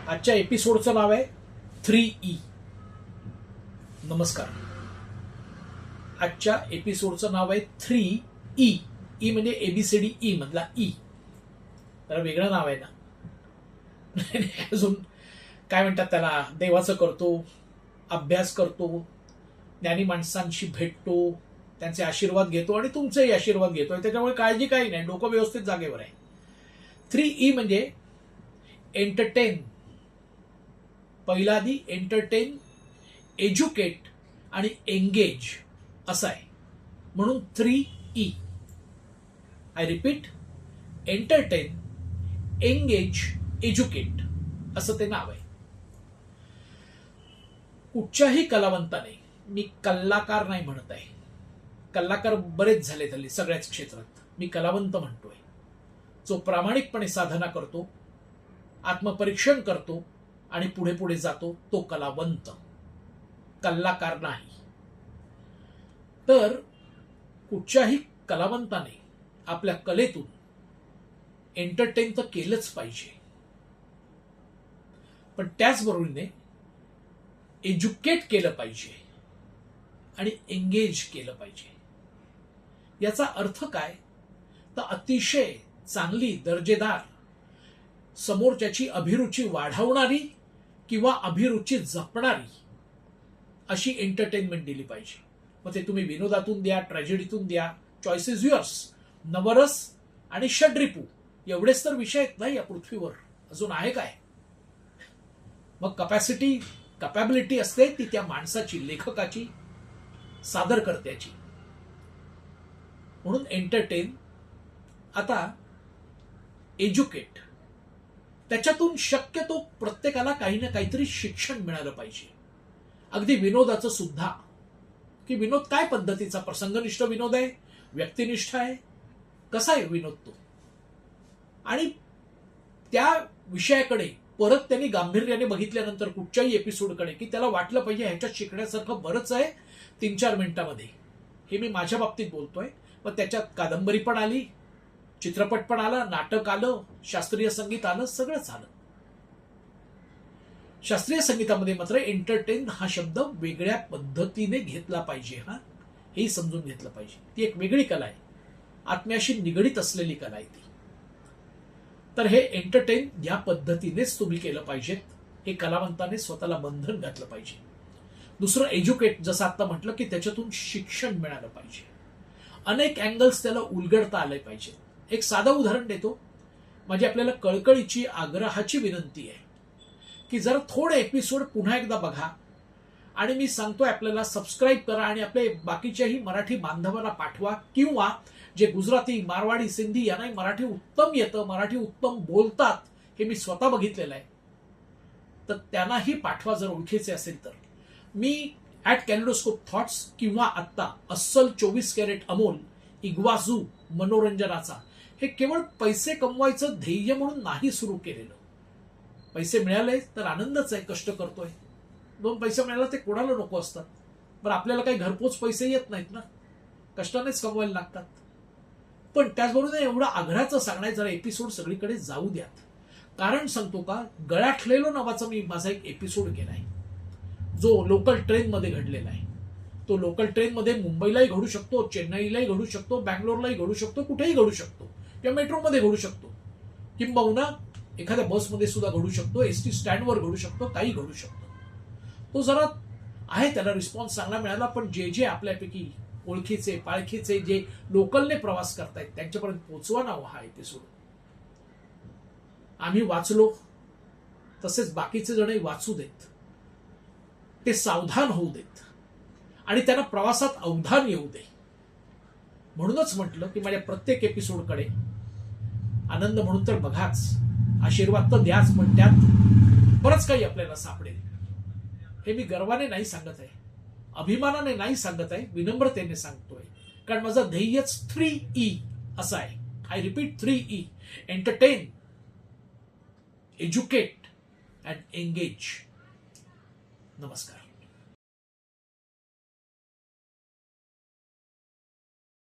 आजच्या एपिसोडचं नाव आहे 3E. नमस्कार. आजच्या एपिसोडचं नाव आहे 3E. ई म्हणजे ABCD ई मधला ई. तर वेगळं नाव आहे ना. अजून काय म्हणतात त्याला, देवाचं करतो, अभ्यास करतो, ज्ञानी माणसांशी भेटतो, त्यांचे आशीर्वाद घेतो आणि तुमचेही आशीर्वाद घेतोय. त्याच्यामुळे काळजी काही नाही, डोकं व्यवस्थित जागेवर आहे. 3E म्हणजे एंटरटेन. पहिला आधी एंटरटेन, एज्युकेट आणि एंगेज असं आहे. म्हणून 3E. I repeat, entertain, engage, educate असं ते नाव आहे. कुठच्याही कलावंताने, मी कलाकार नाही म्हणत आहे, कलाकार बरेच झाले झाले सगळ्याच क्षेत्रात, मी कलावंत म्हणतोय, जो प्रामाणिकपणे साधना करतो, आत्मपरीक्षण करतो आणि पुढे पुढे जातो, तो कलावंत, कलाकार नाही. तर कुठच्याही कलावंताने आपल्या कलेतून एंटरटेन तर केलंच पाहिजे, पण त्याचबरोबरीने एज्युकेट केलं पाहिजे आणि एंगेज केलं पाहिजे. याचा अर्थ काय, तर अतिशय चांगली, दर्जेदार, समोरच्याची अभिरुची वाढवणारी किंवा अभिरुची जपणारी अशी एंटरटेनमेंट दिली पाहिजे. मग ते तुम्ही विनोदातून द्या, ट्रॅजेडीतून द्या, चॉईस इज युअर्स. नवरस आणि षड्रिपू एवढेच तर विषय आहेत नाही या पृथ्वीवर, अजून आहे काय? मग कपॅबिलिटी असते ती त्या माणसाची, लेखकाची, सादरकर्त्याची. म्हणून एंटरटेन. आता एज्युकेट, त्याच्यातून शक्यतो प्रत्येकाला काही ना काहीतरी शिक्षण मिळालं पाहिजे. अगदी विनोदाचं सुद्धा, की विनोद काय पद्धतीचा, प्रसंगनिष्ठ विनोद आहे, व्यक्तिनिष्ठ आहे, कसा आहे विनोद तो, आणि त्या विषयाकडे परत त्यांनी गांभीर्याने बघितल्यानंतर कुठच्याही एपिसोडकडे, की त्याला वाटलं पाहिजे ह्याच्यात शिकण्यासारखं बरंच आहे 3-4 मिनिटांमध्ये. हे मी माझ्या बाबतीत बोलतोय. मग त्याच्यात कादंबरी पण आली, चित्रपट पण आला, नाटक आलं, शास्त्रीय संगीत आलं, सगळंच आलं. शास्त्रीय संगीतामध्ये मात्र एंटरटेन हा शब्द वेगळ्या पद्धतीने घेतला पाहिजे. हेही समजून घेतलं पाहिजे. ती एक वेगळी कला आहे, आत्म्याशी निगडीत असलेली कला आहे ती. तर हे एंटरटेन या पद्धतीनेच तुम्ही केलं पाहिजेत. हे कलावंताने स्वतःला बंधन घातलं पाहिजे. दुसरं एज्युकेट, जसं आता म्हटलं, की त्याच्यातून शिक्षण मिळालं पाहिजे. अनेक अँगल्स त्याला उलगडता आले पाहिजे. एक साधं उदाहरण देतो. माझी आपल्याला कळकळीची, आग्रहाची विनंती आहे की जरा थोडे एपिसोड पुन्हा एकदा बघा, आणि मी सांगतोय आपल्याला सबस्क्राईब करा आणि आपले बाकीच्याही मराठी बांधवांना पाठवा, किंवा जे गुजराती, मारवाडी, सिंधी यांनाही मराठी उत्तम येतं, मराठी उत्तम बोलतात, हे मी स्वतः बघितलेलं आहे, तर त्यांनाही पाठवा जर ओळखीचे असेल तर. मी @कॅलिडोस्कोप थॉट्स किंवा आत्ता अस्सल 24 कॅरेट अमोल इग्वाझू मनोरंजनाचा, हे केवळ पैसे कमवायचं ध्येय म्हणून नाही सुरू केलेलं. पैसे मिळाले तर आनंदच आहे, कष्ट करतोय. 2 पैसे मिळाला ते कोणाला नको असतात. बरं, आपल्याला काही घरपोच पैसे येत नाहीत ना, कष्टानेच कमवायला लागतात. पण त्याचबरोबर एवढं आग्रहाचं सांगण्यात जरा एपिसोड सगळीकडे जाऊ द्यात. कारण सांगतो का, गळ्याठलेलो नावाचा मी माझा एक एपिसोड केलाय, जो लोकल ट्रेनमध्ये घडलेला आहे. तो लोकल ट्रेनमध्ये मुंबईलाही घडू शकतो, चेन्नईलाही घडू शकतो, बँगलोरलाही घडू शकतो, कुठेही घडू शकतो, किंवा मेट्रोमध्ये घडू शकतो, किंबहुना एखाद्या बसमध्ये सुद्धा घडू शकतो, एसटी स्टँडवर घडू शकतो, काही घडू शकतो. तो जरा आहे, त्याला रिस्पॉन्स चांगला मिळाला. पण जे आपल्यापैकी ओळखीचे, पाळखीचे, जे लोकलने प्रवास करतायत, त्यांच्यापर्यंत पोहोचवा ना हा एपिसोड. आम्ही वाचलो तसेच बाकीचे जणही वाचू देत, ते सावधान होऊ देत आणि त्यांना प्रवासात अवधान येऊ दे. म्हणूनच म्हटलं की माझ्या प्रत्येक एपिसोडकडे आनंद म्हणून तर बघाच, आशीर्वाद तर द्याच, पण त्यात बरंच काही आपल्याला सापडेल. हे मी गर्वाने नाही सांगत आहे, अभिमानाने नाही सांगत आहे, विनम्रतेने सांगतोय. कारण माझं ध्येयच 3E असं आहे. I repeat, 3E. Entertain, educate and engage. नमस्कार.